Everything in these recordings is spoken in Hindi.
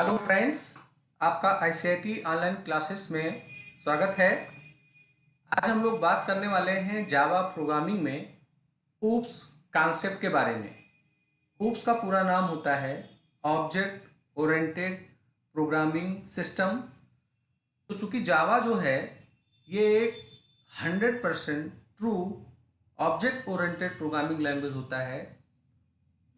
हेलो फ्रेंड्स, आपका आईसीआईटी ऑनलाइन क्लासेस में स्वागत है। आज हम लोग बात करने वाले हैं जावा प्रोग्रामिंग में ऊप्स कॉन्सेप्ट के बारे में। ऊप्स का पूरा नाम होता है ऑब्जेक्ट ओरिएंटेड प्रोग्रामिंग सिस्टम। तो चूंकि जावा जो है ये एक 100% true object oriented programming language होता है,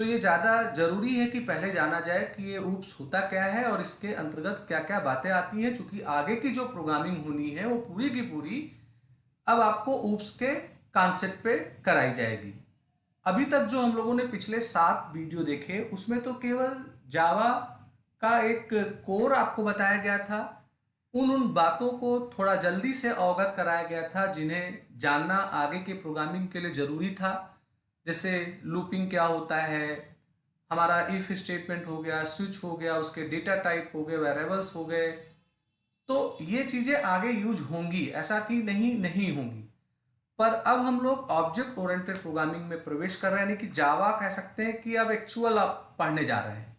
तो ये ज़्यादा ज़रूरी है कि पहले जाना जाए कि ये ऊप्स होता क्या है और इसके अंतर्गत क्या क्या बातें आती हैं, क्योंकि आगे की जो प्रोग्रामिंग होनी है वो पूरी की पूरी अब आपको ऊप्स के कॉन्सेप्ट पे कराई जाएगी। अभी तक जो हम लोगों ने पिछले 7 वीडियो देखे उसमें तो केवल जावा का एक कोर आपको बताया गया था। उन बातों को थोड़ा जल्दी से अवगत कराया गया था जिन्हें जानना आगे के प्रोग्रामिंग के लिए ज़रूरी था। जैसे लूपिंग क्या होता है, हमारा इफ स्टेटमेंट हो गया, स्विच हो गया, उसके डेटा टाइप हो गए, वेरिएबल्स हो गए। तो ये चीज़ें आगे यूज होंगी, ऐसा कि नहीं होंगी। पर अब हम लोग ऑब्जेक्ट ओरिएंटेड प्रोग्रामिंग में प्रवेश कर रहे हैं, यानी कि जावा कह सकते हैं कि अब एक्चुअल आप पढ़ने जा रहे हैं।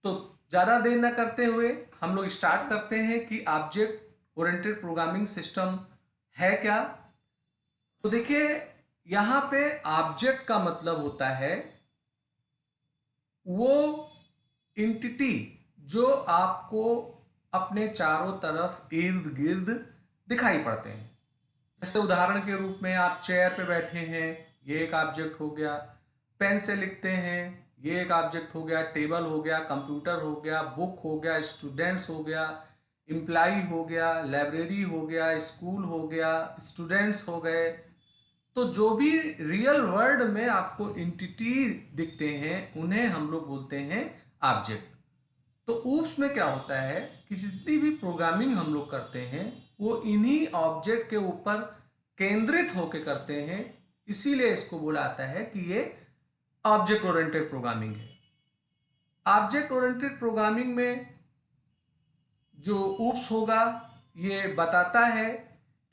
तो ज़्यादा देर न करते हुए हम लोग स्टार्ट करते हैं कि ऑब्जेक्ट ओरिएंटेड प्रोग्रामिंग सिस्टम है क्या। तो देखिए, यहाँ पे ऑब्जेक्ट का मतलब होता है वो इंटिटी जो आपको अपने चारों तरफ इर्द गिर्द दिखाई पड़ते हैं। जैसे उदाहरण के रूप में आप चेयर पे बैठे हैं, ये एक ऑब्जेक्ट हो गया। पेन से लिखते हैं, ये एक ऑब्जेक्ट हो गया। टेबल हो गया, कंप्यूटर हो गया, बुक हो गया, स्टूडेंट्स हो गया, एम्प्लाई हो गया, लाइब्रेरी हो गया, स्कूल हो गया, स्टूडेंट्स हो गए। तो जो भी रियल वर्ल्ड में आपको इंटिटी दिखते हैं उन्हें हम लोग बोलते हैं ऑब्जेक्ट। तो ऊप्स में क्या होता है कि जितनी भी प्रोग्रामिंग हम लोग करते हैं वो इन्हीं ऑब्जेक्ट के ऊपर केंद्रित होकर करते हैं, इसीलिए इसको बोला जाता है कि ये ऑब्जेक्ट ओरिएंटेड प्रोग्रामिंग है। ऑब्जेक्ट ओरिएंटेड प्रोग्रामिंग में जो ऊप्स होगा ये बताता है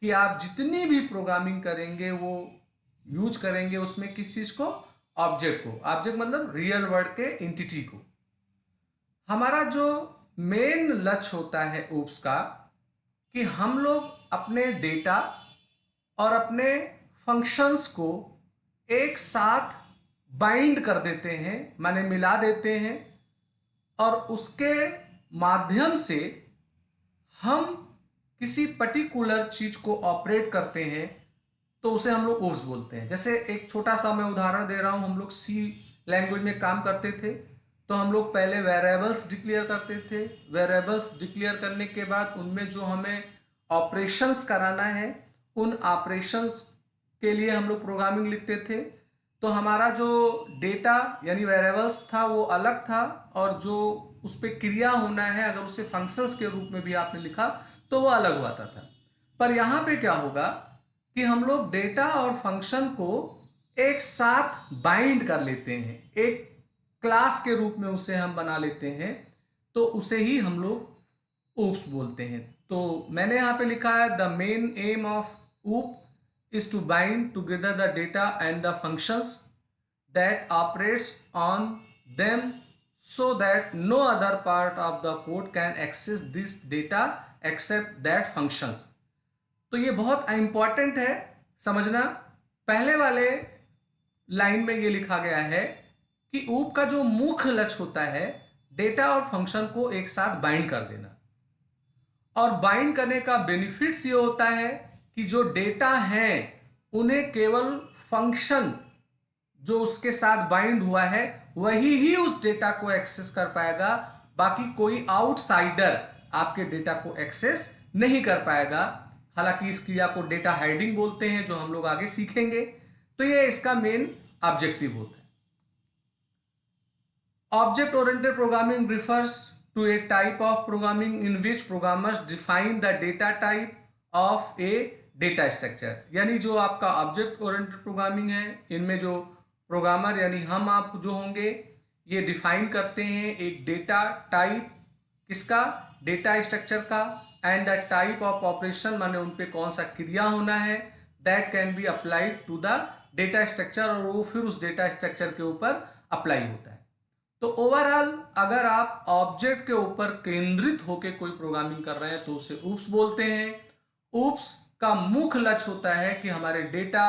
कि आप जितनी भी प्रोग्रामिंग करेंगे वो यूज करेंगे उसमें किस चीज को, ऑब्जेक्ट को। ऑब्जेक्ट मतलब रियल वर्ल्ड के एंटिटी को। हमारा जो मेन लक्ष्य होता है ऊप्स का कि हम लोग अपने डेटा और अपने फंक्शंस को एक साथ बाइंड कर देते हैं, माने मिला देते हैं, और उसके माध्यम से हम किसी पर्टिकुलर चीज को ऑपरेट करते हैं, तो उसे हम लोग ऊप्स बोलते हैं। जैसे एक छोटा सा मैं उदाहरण दे रहा हूं, हम लोग सी लैंग्वेज में काम करते थे तो हम लोग पहले वेरिएबल्स डिक्लेयर करते थे। वेरिएबल्स डिक्लेयर करने के बाद उनमें जो हमें ऑपरेशंस कराना है उन ऑपरेशंस के लिए हम लोग प्रोग्रामिंग लिखते थे। तो हमारा जो डेटा यानी वेरिएबल्स था वो अलग था, और जो उस पर क्रिया होना है अगर उसे फंक्शंस के रूप में भी आपने लिखा तो वो अलग हुआ था। पर यहाँ पे क्या होगा कि हम लोग डेटा और फंक्शन को एक साथ बाइंड कर लेते हैं, एक क्लास के रूप में उसे हम बना लेते हैं, तो उसे ही हम लोग ऊप्स बोलते हैं। तो मैंने यहाँ पे लिखा है द मेन एम ऑफ ऊप is to bind together the data and the functions that operates on them so that no other part of the code can access this data except that functions। तो ये बहुत इंपॉर्टेंट है समझना। पहले वाले लाइन में ये लिखा गया है कि ऊप का जो मुख्य लक्ष्य होता है डेटा और फंक्शन को एक साथ बाइंड कर देना, और बाइंड करने का बेनिफिट्स ये होता है कि जो डेटा है उन्हें केवल फंक्शन जो उसके साथ बाइंड हुआ है वही ही उस डेटा को एक्सेस कर पाएगा, बाकी कोई आउटसाइडर आपके डेटा को एक्सेस नहीं कर पाएगा। हालांकि इस क्रिया को डेटा हाइडिंग बोलते हैं जो हम लोग आगे सीखेंगे। तो ये इसका मेन ऑब्जेक्टिव होता है। Object oriented programming refers to a type of programming in which programmers define the data type of a data structure। यानी जो आपका ऑब्जेक्ट ओरिएंटेड प्रोग्रामिंग है इनमें जो प्रोग्रामर यानी हम आप जो होंगे ये डिफाइन करते हैं एक डेटा टाइप, किसका, डेटा स्ट्रक्चर का, and the type of operation माने उन पे कौन सा क्रिया होना है, that can be applied to the data structure, और वो फिर उस डेटा स्ट्रक्चर के ऊपर अप्लाई होता है। तो ओवरऑल अगर आप ऑब्जेक्ट के ऊपर केंद्रित होकर कोई प्रोग्रामिंग कर रहे हैं तो उसे ऊप्स बोलते हैं। ऊप्स का मुख्य लक्ष्य होता है कि हमारे डेटा,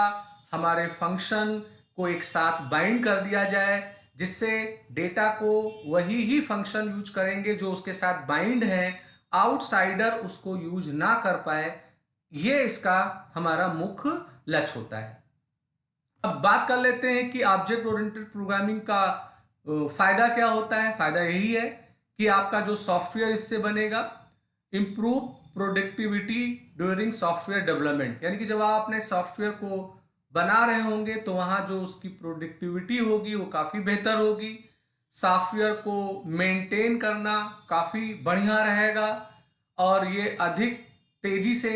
हमारे फंक्शन को एक साथ बाइंड कर दिया जाए, जिससे डेटा को वही ही फंक्शन यूज करेंगे जो उसके साथ बाइंड है, आउटसाइडर उसको यूज ना कर पाए। ये इसका हमारा मुख्य लक्ष्य होता है। अब बात कर लेते हैं कि ऑब्जेक्ट ओरिएंटेड प्रोग्रामिंग का फायदा क्या होता है। फायदा यही है कि आपका जो सॉफ्टवेयर इससे बनेगा, improve productivity during software development, यानी कि जब आप अपने सॉफ्टवेयर को बना रहे होंगे तो वहाँ जो उसकी प्रोडक्टिविटी होगी वो काफ़ी बेहतर होगी। सॉफ्टवेयर को मेंटेन करना काफ़ी बढ़िया रहेगा और ये अधिक तेज़ी से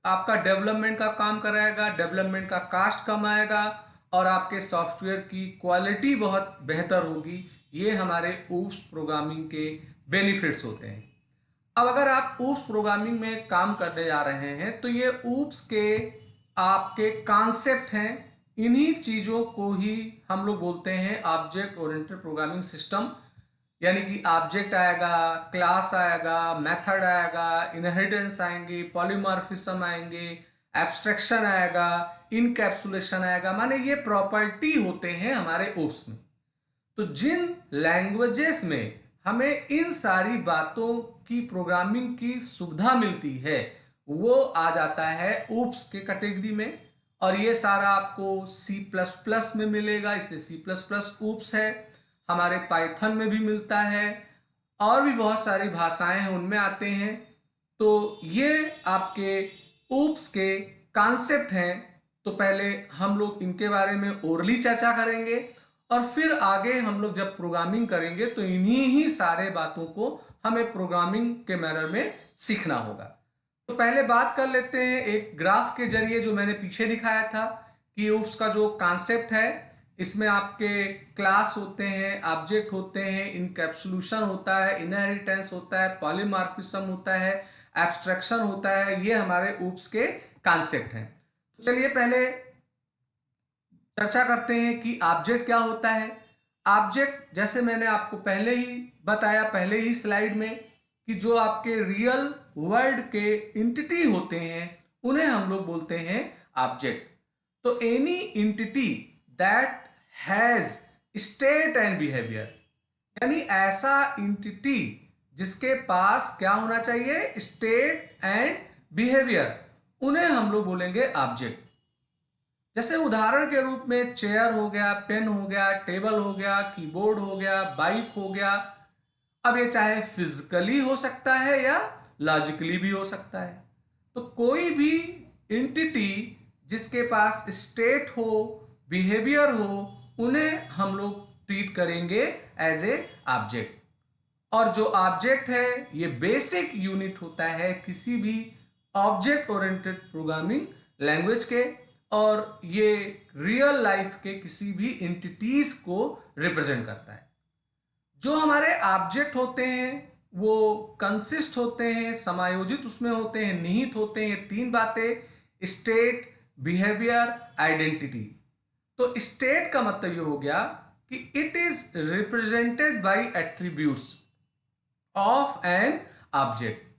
आपका डेवलपमेंट का काम कराएगा, डेवलपमेंट का कास्ट कम आएगा और आपके सॉफ्टवेयर की क्वालिटी बहुत बेहतर होगी। ये हमारे ऊप्स प्रोग्रामिंग के बेनिफिट्स होते हैं। अब अगर आप ऊप्स प्रोग्रामिंग में काम करने जा रहे हैं तो ये ऊप्स के आपके कॉन्सेप्ट हैं। इन्हीं चीज़ों को ही हम लोग बोलते हैं ऑब्जेक्ट ओरिएंटेड प्रोग्रामिंग सिस्टम, यानी कि ऑब्जेक्ट आएगा, क्लास आएगा, मेथड आएगा, इनहेरिटेंस आएंगे, पॉलीमॉर्फिज्म आएंगे, एब्स्ट्रैक्शन आएगा, इनकैप्सुलेशन आएगा, माने ये प्रॉपर्टी होते हैं हमारे ऊप्स में। तो जिन लैंग्वेजेस में हमें इन सारी बातों की प्रोग्रामिंग की सुविधा मिलती है वो आ जाता है ऊप्स के कैटेगरी में, और ये सारा आपको C++ में मिलेगा, इसलिए C++ ऊप्स है। हमारे पाइथन में भी मिलता है और भी बहुत सारी भाषाएं हैं उनमें आते हैं। तो ये आपके ऊप्स के कॉन्सेप्ट हैं। तो पहले हम लोग इनके बारे में ओरली चर्चा करेंगे और फिर आगे हम लोग जब प्रोग्रामिंग करेंगे तो इन्हीं ही सारे बातों को हमें प्रोग्रामिंग के मैनर में सीखना होगा। तो पहले बात कर लेते हैं एक ग्राफ के जरिए जो मैंने पीछे दिखाया था कि ऊप्स का जो कॉन्सेप्ट है, इसमें आपके क्लास होते हैं, ऑब्जेक्ट होते हैं, इनकैप्सुलेशन होता है, इनहेरिटेंस होता है, पॉलीमॉर्फिज्म होता है, एब्स्ट्रैक्शन होता है। ये हमारे ऊप्स के कॉन्सेप्ट हैं। तो चलिए पहले चर्चा करते हैं कि ऑब्जेक्ट क्या होता है। ऑब्जेक्ट जैसे मैंने आपको पहले ही बताया, पहले ही स्लाइड में, कि जो आपके रियल वर्ल्ड के एंटिटी होते हैं उन्हें हम लोग बोलते हैं ऑब्जेक्ट। तो any entity that has state and behaviour, यानी ऐसा एंटिटी जिसके पास क्या होना चाहिए, स्टेट एंड बिहेवियर, उन्हें हम लोग बोलेंगे ऑब्जेक्ट। जैसे उदाहरण के रूप में चेयर हो गया, पेन हो गया, टेबल हो गया, कीबोर्ड हो गया, बाइक हो गया। अब ये चाहे फिजिकली हो सकता है या लॉजिकली भी हो सकता है। तो कोई भी एंटिटी जिसके पास स्टेट हो, बिहेवियर हो, उन्हें हम लोग ट्रीट करेंगे एज ए ऑब्जेक्ट। और जो ऑब्जेक्ट है ये बेसिक यूनिट होता है किसी भी ऑब्जेक्ट ओरिएंटेड प्रोग्रामिंग लैंग्वेज के, और ये रियल लाइफ के किसी भी एंटिटीज को रिप्रेजेंट करता है। जो हमारे ऑब्जेक्ट होते हैं वो कंसिस्ट होते हैं, समायोजित उसमें होते हैं, निहित होते हैं तीन बातें: स्टेट, बिहेवियर, आइडेंटिटी। तो स्टेट का मतलब ये हो गया कि it is represented by attributes of an object.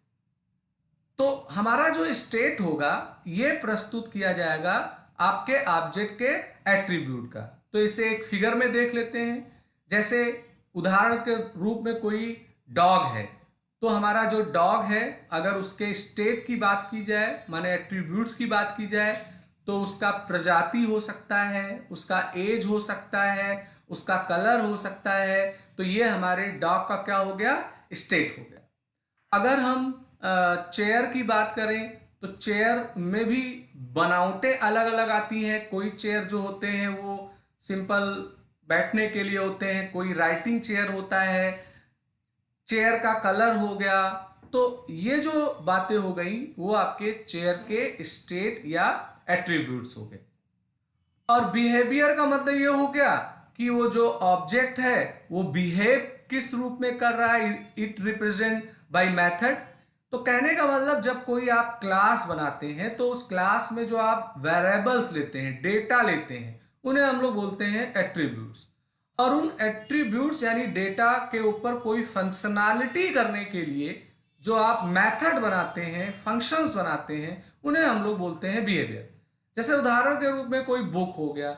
तो हमारा जो स्टेट होगा ये प्रस्तुत किया जाएगा आपके ऑब्जेक्ट के एट्रीब्यूट का। तो इसे एक फिगर में देख लेते हैं। जैसे उदाहरण के रूप में कोई डॉग है, तो हमारा जो डॉग है अगर उसके स्टेट की बात की जाए, माने एट्रीब्यूट्स की बात की जाए, तो उसका प्रजाति हो सकता है, उसका एज हो सकता है, उसका कलर हो सकता है। तो ये हमारे डॉग का क्या हो गया, स्टेट हो गया। अगर हम चेयर की बात करें तो चेयर में भी बनावटें अलग अलग आती हैं। कोई चेयर जो होते हैं वो सिंपल बैठने के लिए होते हैं, कोई राइटिंग चेयर होता है, चेयर का कलर हो गया। तो ये जो बातें हो गई वो आपके चेयर के स्टेट या एट्रीब्यूट्स हो गए। और बिहेवियर का मतलब ये हो गया कि वो जो ऑब्जेक्ट है वो बिहेव किस रूप में कर रहा है, इट रिप्रेजेंट बाय मेथड। तो कहने का मतलब जब कोई आप क्लास बनाते हैं तो उस क्लास में जो आप वेरिएबल्स लेते हैं, डेटा लेते हैं, उन्हें हम लोग बोलते हैं एट्रीब्यूट्स। और उन एट्रीब्यूट्स यानी डेटा के ऊपर कोई फंक्शनैलिटी करने के लिए जो आप मेथड बनाते हैं, फंक्शंस बनाते हैं, उन्हें हम लोग बोलते हैं बिहेवियर। जैसे उदाहरण के रूप में कोई बुक हो गया,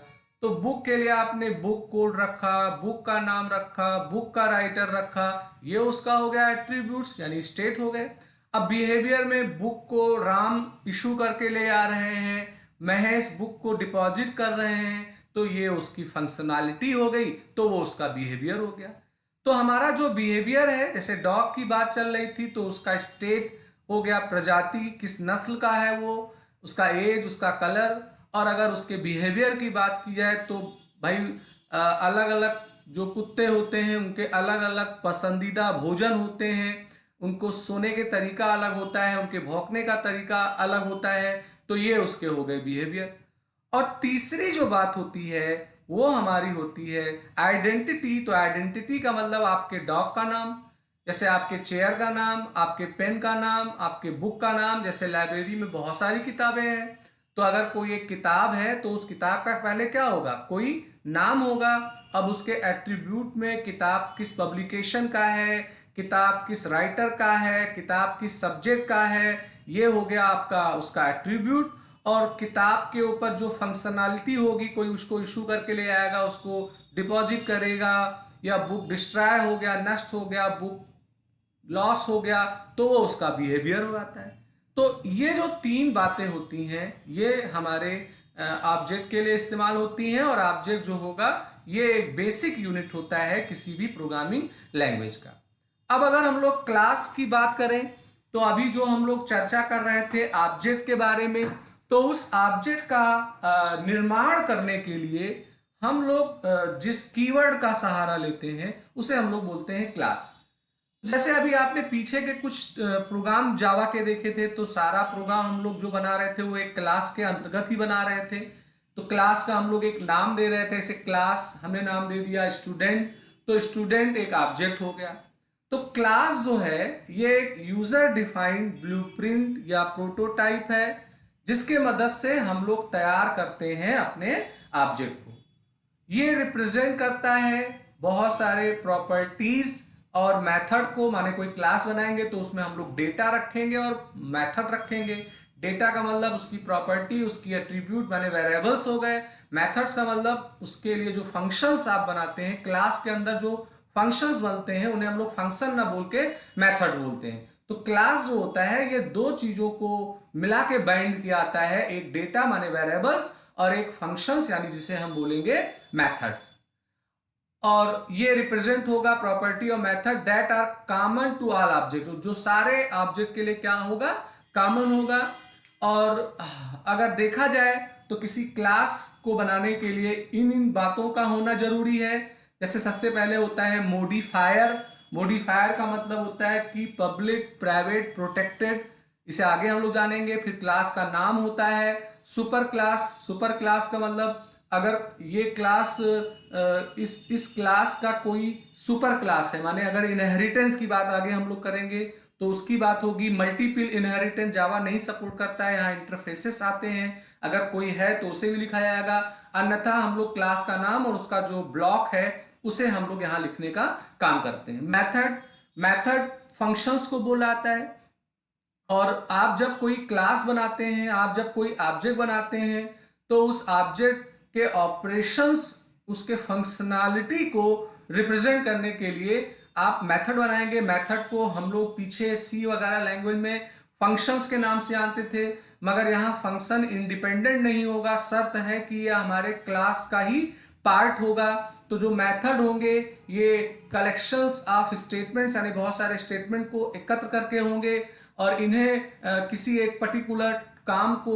तो बुक के लिए आपने बुक कोड रखा, बुक का नाम रखा, बुक का राइटर रखा, ये उसका हो गया एट्रीब्यूट्स यानी स्टेट हो गए। अब बिहेवियर में बुक को राम इशू करके ले आ रहे हैं, महेश बुक को डिपॉजिट कर रहे हैं, तो ये उसकी फंक्शनैलिटी हो गई, तो वो उसका बिहेवियर हो गया। तो हमारा जो बिहेवियर है, जैसे डॉग की बात चल रही थी, तो उसका स्टेट हो गया प्रजाति, किस नस्ल का है वो, उसका एज, उसका कलर। और अगर उसके बिहेवियर की बात की जाए तो भाई अलग अलग जो कुत्ते होते हैं उनके अलग अलग पसंदीदा भोजन होते हैं, उनको सोने के तरीका अलग होता है, उनके भौंकने का तरीका अलग होता है, तो ये उसके हो गए बिहेवियर। और तीसरी जो बात होती है वो हमारी होती है आइडेंटिटी। तो आइडेंटिटी का मतलब आपके डॉग का नाम, जैसे आपके चेयर का नाम, आपके पेन का नाम, आपके बुक का नाम। जैसे लाइब्रेरी में बहुत सारी किताबें हैं, तो अगर कोई एक किताब है तो उस किताब का पहले क्या होगा, कोई नाम होगा। अब उसके एट्रीब्यूट में किताब किस पब्लिकेशन का है, किताब किस राइटर का है, किताब किस सब्जेक्ट का है, ये हो गया आपका उसका एट्रीब्यूट। और किताब के ऊपर जो फंक्शनैलिटी होगी, कोई उसको इशू करके ले आएगा, उसको डिपॉजिट करेगा, या बुक डिस्ट्रॉय हो गया, नष्ट हो गया, बुक लॉस हो गया, तो वो उसका बिहेवियर हो जाता है। तो ये जो तीन बातें होती हैं ये हमारे ऑब्जेक्ट के लिए इस्तेमाल होती हैं, और ऑब्जेक्ट जो होगा ये एक बेसिक यूनिट होता है किसी भी प्रोग्रामिंग लैंग्वेज का। अब अगर हम लोग क्लास की बात करें, तो अभी जो हम लोग चर्चा कर रहे थे ऑब्जेक्ट के बारे में, तो उस ऑब्जेक्ट का निर्माण करने के लिए हम लोग जिस कीवर्ड का सहारा लेते हैं उसे हम लोग बोलते हैं क्लास। जैसे अभी आपने पीछे के कुछ प्रोग्राम जावा के देखे थे, तो सारा प्रोग्राम हम लोग जो बना रहे थे वो एक क्लास के अंतर्गत ही बना रहे थे। तो क्लास का हम लोग एक नाम दे रहे थे, जैसे क्लास हमने नाम दे दिया स्टूडेंट, तो स्टूडेंट एक ऑब्जेक्ट हो गया। तो क्लास जो है ये एक यूजर डिफाइंड ब्लूप्रिंट या प्रोटोटाइप है, जिसके मदद से हम लोग तैयार करते हैं अपने ऑब्जेक्ट को। ये रिप्रेजेंट करता है बहुत सारे प्रॉपर्टीज और मेथड को। माने कोई क्लास बनाएंगे तो उसमें हम लोग डेटा रखेंगे और मेथड रखेंगे। डेटा का मतलब उसकी प्रॉपर्टी, उसकी एट्रीब्यूट माने वेरिएबल्स हो गए। मेथड्स का मतलब उसके लिए जो फंक्शंस आप बनाते हैं, क्लास के अंदर जो फंक्शंस बनते हैं उन्हें हम लोग फंक्शन ना बोल के मेथड बोलते हैं। तो क्लास जो होता है ये दो चीजों को मिला के बाइंड किया आता है, एक डेटा माने वेरिएबल्स और एक फंक्शंस यानी जिसे हम बोलेंगे मेथड्स। और ये रिप्रेजेंट होगा प्रॉपर्टी और method that are common to all object, जो सारे ऑब्जेक्ट के लिए क्या होगा, कॉमन होगा। और अगर देखा जाए तो किसी क्लास को बनाने के लिए इन इन बातों का होना जरूरी है। जैसे सबसे पहले होता है मॉडिफायर। मॉडिफायर का मतलब होता है कि पब्लिक, प्राइवेट, प्रोटेक्टेड, इसे आगे हम लोग जानेंगे। फिर क्लास का नाम होता है सुपर क्लास। सुपर क्लास का मतलब अगर ये क्लास इस क्लास का कोई सुपर क्लास है, माने अगर इनहेरिटेंस की बात आगे हम लोग करेंगे तो उसकी बात होगी। मल्टीपल इनहेरिटेंस जावा नहीं सपोर्ट करता है, यहाँ इंटरफेसेस आते हैं, अगर कोई है तो उसे भी लिखा जाएगा। अन्यथा हम लोग क्लास का नाम और उसका जो ब्लॉक है उसे हम लोग यहाँ लिखने का काम करते हैं। मेथड, मेथड फंक्शंस को बोलाता है। और आप जब कोई क्लास बनाते हैं, आप जब कोई ऑब्जेक्ट बनाते हैं, तो उस ऑब्जेक्ट के ऑपरेशंस, उसके फंक्शनैलिटी को रिप्रेजेंट करने के लिए आप मेथड बनाएंगे। मेथड को हम लोग पीछे सी वगैरह लैंग्वेज में फंक्शंस के नाम से जानते थे, मगर यहाँ फंक्शन इंडिपेंडेंट नहीं होगा, शर्त है कि यह हमारे क्लास का ही पार्ट होगा। तो जो मेथड होंगे ये कलेक्शंस ऑफ स्टेटमेंट्स यानी बहुत सारे स्टेटमेंट को एकत्र करके होंगे, और इन्हें किसी एक पर्टिकुलर काम को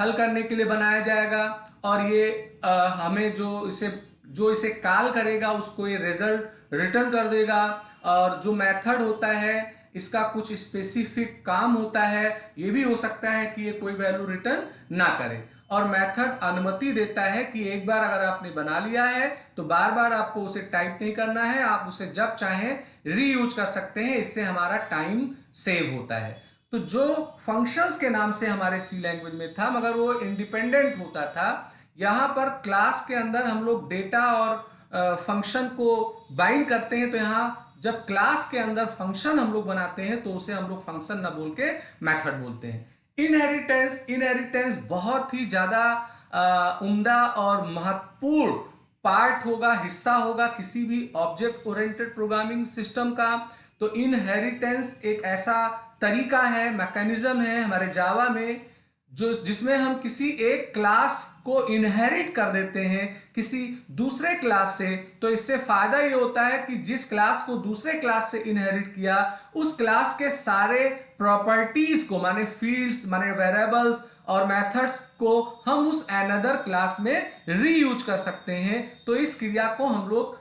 हल करने के लिए बनाया जाएगा। और ये हमें जो इसे कॉल करेगा उसको ये रिजल्ट रिटर्न कर देगा। और जो मेथड होता है इसका कुछ स्पेसिफिक काम होता है, ये भी हो सकता है कि ये कोई वैल्यू रिटर्न ना करे। और मेथड अनुमति देता है कि एक बार अगर आपने बना लिया है तो बार बार आपको उसे टाइप नहीं करना है, आप उसे जब चाहें रीयूज कर सकते हैं। इससे हमारा टाइम सेव होता है। तो जो फंक्शंस के नाम से हमारे सी लैंग्वेज में था, मगर वो इंडिपेंडेंट होता था, यहाँ पर क्लास के अंदर हम लोग डेटा और फंक्शन को बाइंड करते हैं, तो यहाँ जब क्लास के अंदर फंक्शन हम लोग बनाते हैं तो उसे हम लोग फंक्शन ना बोल के मेथड बोलते हैं। इनहेरिटेंस, इनहेरिटेंस बहुत ही ज्यादा उम्दा और महत्वपूर्ण पार्ट होगा, हिस्सा होगा किसी भी ऑब्जेक्ट ओरिएंटेड प्रोग्रामिंग सिस्टम का। तो इनहेरिटेंस एक ऐसा तरीका है, मैकेनिज्म है हमारे जावा में, जो जिसमें हम किसी एक क्लास को इनहेरिट कर देते हैं किसी दूसरे क्लास से। तो इससे फायदा ये होता है कि जिस क्लास को दूसरे क्लास से इनहेरिट किया, उस क्लास के सारे प्रॉपर्टीज को, माने फील्ड्स, माने वेरिएबल्स और मेथड्स को हम उस अनदर क्लास में रीयूज कर सकते हैं। तो इस क्रिया को हम लोग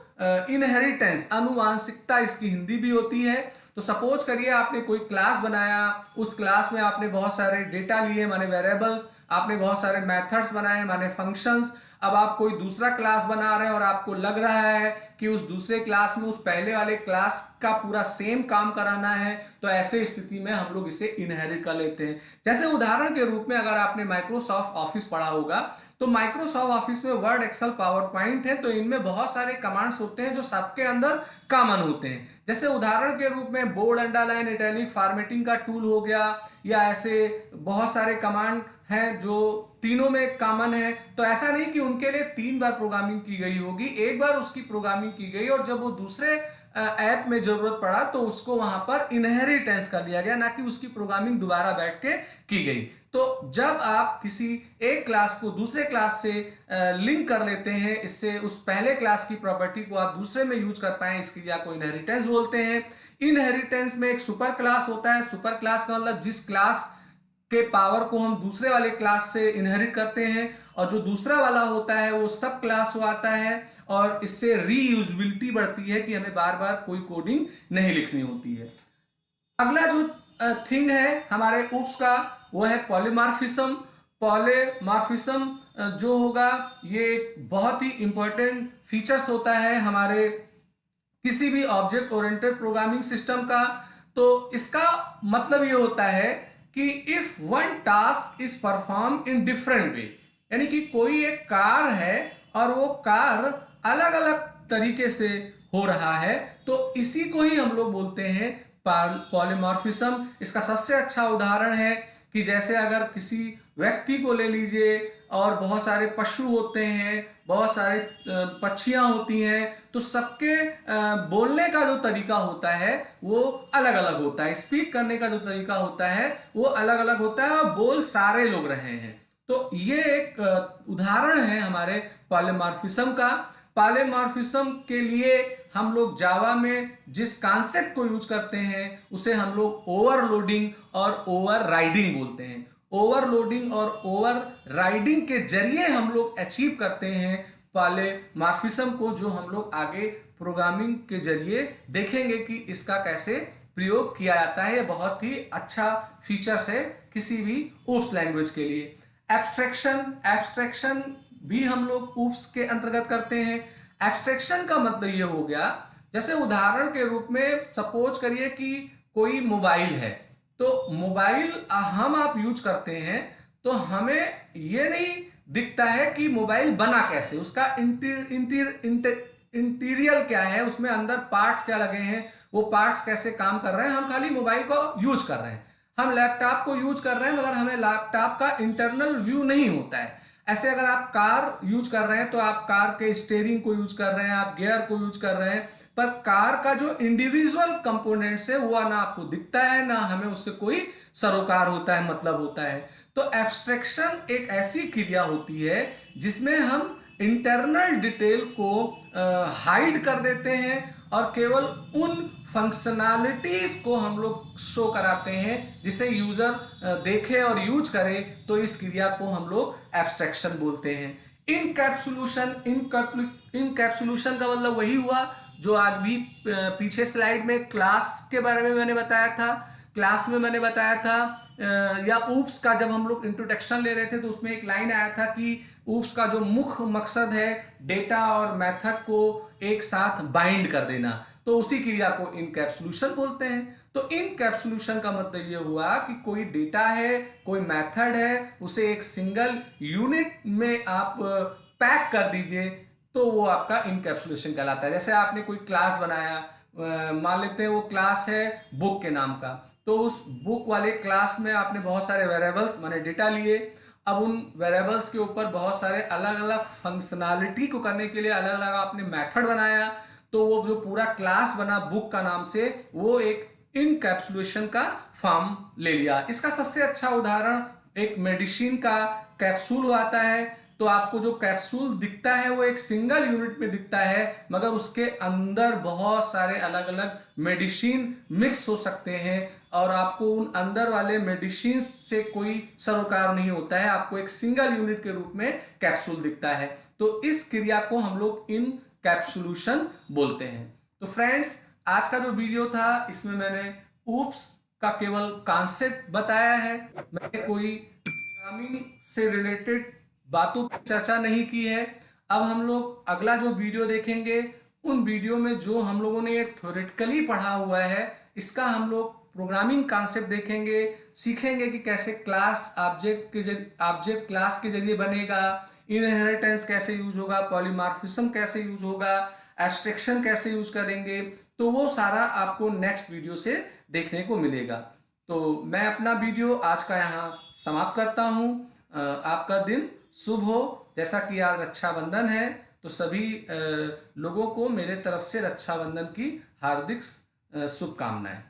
इनहेरिटेंस, आनुवांशिकता इसकी हिंदी भी होती है। तो सपोज करिए आपने कोई क्लास बनाया, उस क्लास में आपने बहुत सारे डेटा लिए माने वेरिएबल्स, आपने बहुत सारे मेथड्स बनाए माने फंक्शंस। अब आप कोई दूसरा क्लास बना रहे हैं और आपको लग रहा है कि उस दूसरे क्लास में उस पहले वाले क्लास का पूरा सेम काम कराना है, तो ऐसे स्थिति में हम लोग इसे इनहेरिट कर लेते हैं। जैसे उदाहरण के रूप में अगर आपने माइक्रोसॉफ्ट ऑफिस पढ़ा होगा, तो माइक्रोसॉफ्ट ऑफिस में वर्ड, एक्सेल, पावर पॉइंट है, तो इनमें बहुत सारे कमांड्स होते हैं जो सबके अंदर कॉमन होते हैं। जैसे उदाहरण के रूप में बोल्ड, अंडरलाइन, इटैलिक, फॉर्मेटिंग का टूल हो गया, या ऐसे बहुत सारे कमांड हैं जो तीनों में कॉमन है। तो ऐसा नहीं कि उनके लिए 3 बार प्रोग्रामिंग की गई होगी, एक बार उसकी प्रोग्रामिंग की गई और जब वो दूसरे ऐप में जरूरत पड़ा तो उसको वहां पर इनहेरिटेंस कर लिया गया, ना कि उसकी प्रोग्रामिंग दोबारा बैठ के की गई। तो जब आप किसी एक क्लास को दूसरे क्लास से लिंक कर लेते हैं, इससे उस पहले क्लास की प्रॉपर्टी को आप दूसरे में यूज कर पाए, इस क्रिया को इनहेरिटेंस बोलते हैं। इनहेरिटेंस में एक सुपर क्लास होता है। सुपर क्लास का मतलब जिस क्लास के पावर को हम दूसरे वाले क्लास से इनहेरिट करते हैं, और जो दूसरा वाला होता है वो सब क्लास हो आता है, और इससे रीयूजेबिलिटी बढ़ती है कि हमें बार बार कोई कोडिंग नहीं लिखनी होती है। अगला जो थिंग है हमारे ऊप्स का, वो है पॉलीमॉर्फिज्म। पॉलीमॉर्फिज्म जो होगा, ये एक बहुत ही इंपॉर्टेंट फीचर्स होता है हमारे किसी भी ऑब्जेक्ट ओरिएंटेड प्रोग्रामिंग सिस्टम का। तो इसका मतलब ये होता है कि if one task is perform in different way, यानी कि कोई एक कार्य है और वो कार्य अलग अलग तरीके से हो रहा है, तो इसी को ही हम लोग बोलते हैं पॉलीमॉर्फिज्म। इसका सबसे अच्छा उदाहरण है कि जैसे अगर किसी व्यक्ति को ले लीजिए और बहुत सारे पशु होते हैं, बहुत सारे पक्षियां होती हैं, तो सबके बोलने का जो तरीका होता है वो अलग अलग होता है, स्पीक करने का जो तरीका होता है वो अलग अलग होता है, और बोल सारे लोग रहे हैं। तो ये एक उदाहरण है हमारे पॉलीमॉर्फिज्म का। पॉलीमॉर्फिज्म के लिए हम लोग जावा में जिस कॉन्सेप्ट को यूज करते हैं उसे हम लोग ओवरलोडिंग और ओवरराइडिंग बोलते हैं। ओवरलोडिंग और ओवरराइडिंग के जरिए हम लोग अचीव करते हैं पॉलीमॉर्फिज्म को, जो हम लोग आगे प्रोग्रामिंग के जरिए देखेंगे कि इसका कैसे प्रयोग किया जाता है। यह बहुत ही अच्छा फीचर्स है किसी भी ऊप्स लैंग्वेज के लिए। एब्स्ट्रैक्शन, एब्स्ट्रैक्शन भी हम लोग ऊप्स के अंतर्गत करते हैं। एब्स्ट्रैक्शन का मतलब ये हो गया, जैसे उदाहरण के रूप में सपोज करिए कि कोई मोबाइल है, तो मोबाइल हम आप यूज करते हैं, तो हमें ये नहीं दिखता है कि मोबाइल बना कैसे, उसका इंटीरियर क्या है, उसमें अंदर पार्ट्स क्या लगे हैं, वो पार्ट्स कैसे काम कर रहे हैं। हम खाली मोबाइल को यूज कर रहे हैं, हम लैपटॉप को यूज कर रहे हैं, मगर हमें लैपटॉप का इंटरनल व्यू नहीं होता है। ऐसे अगर आप कार यूज कर रहे हैं तो आप कार के स्टीयरिंग को यूज कर रहे हैं, आप गियर को यूज कर रहे हैं, पर कार का जो इंडिविजुअल कंपोनेंट्स है वो ना आपको दिखता है, ना हमें उससे कोई सरोकार होता है, मतलब होता है। तो एब्स्ट्रैक्शन एक ऐसी क्रिया होती है जिसमें हम इंटरनल डिटेल को हाइड कर देते हैं और केवल उन फंक्शनैलिटीज को हम लोग शो कराते हैं जिसे यूजर देखे और यूज करे। तो इस क्रिया को हम लोग एब्स्ट्रैक्शन बोलते हैं। इनकैप्सुलेशन, इनकैप्सुलेशन का मतलब वही हुआ जो आज भी पीछे स्लाइड में क्लास के बारे में मैंने बताया था। क्लास में मैंने बताया था या ऊप्स का जब हम लोग इंट्रोडक्शन ले रहे थे तो उसमें एक लाइन आया था कि ऊप्स का जो मुख्य मकसद है डेटा और मेथड को एक साथ बाइंड कर देना, तो उसी क्रिया को इनकैप्सुलेशन बोलते हैं। तो इनकैप्सुलेशन का मतलब ये हुआ कि कोई डेटा है, कोई मेथड है, उसे एक सिंगल यूनिट में आप पैक कर दीजिए, तो वो आपका इनकैप्सुलेशन कहलाता है। जैसे आपने कोई क्लास बनाया, मान लेते हैं वो क्लास है बुक के नाम का, तो उस बुक वाले क्लास में आपने बहुत सारे वेरिएबल्स माने डेटा लिए। अब उन वेरिएबल्स के ऊपर बहुत सारे अलग अलग फंक्शनैलिटी को करने के लिए अलग अलग आपने मेथड बनाया, तो वो जो पूरा क्लास बना बुक का नाम से, वो एक इनकैप्सुलेशन का फॉर्म ले लिया। इसका सबसे अच्छा उदाहरण एक मेडिसिन का कैप्सूल आता है। तो आपको जो कैप्सूल दिखता है वो एक सिंगल यूनिट में दिखता है, मगर उसके अंदर बहुत सारे अलग अलग मेडिसिन मिक्स हो सकते हैं और आपको उन अंदर वाले मेडिसिन से कोई सरोकार नहीं होता है, आपको एक सिंगल यूनिट के रूप में कैप्सूल दिखता है। तो इस क्रिया को हम लोग इन कैप्सुलेशन बोलते हैं। तो फ्रेंड्स, आज का जो वीडियो था इसमें मैंने ऊप्स का केवल कॉन्सेप्ट बताया है, मैंने कोई प्रोग्रामिंग से रिलेटेड बातों की चर्चा नहीं की है। अब हम लोग अगला जो वीडियो देखेंगे, उन वीडियो में जो हम लोगों ने एक थ्योरेटिकली पढ़ा हुआ है, इसका हम लोग प्रोग्रामिंग कॉन्सेप्ट देखेंगे, सीखेंगे कि कैसे क्लास ऑब्जेक्ट क्लास के जरिए बनेगा, इनहेरिटेंस कैसे यूज होगा, पॉलीमॉर्फिज्म कैसे यूज होगा, एब्स्ट्रैक्शन कैसे यूज करेंगे। तो वो सारा आपको नेक्स्ट वीडियो से देखने को मिलेगा। तो मैं अपना वीडियो आज का यहाँ समाप्त करता हूँ। आपका दिन शुभ हो। जैसा कि आज रक्षाबंधन है, तो सभी लोगों को मेरे तरफ से रक्षाबंधन की हार्दिक शुभकामनाएं।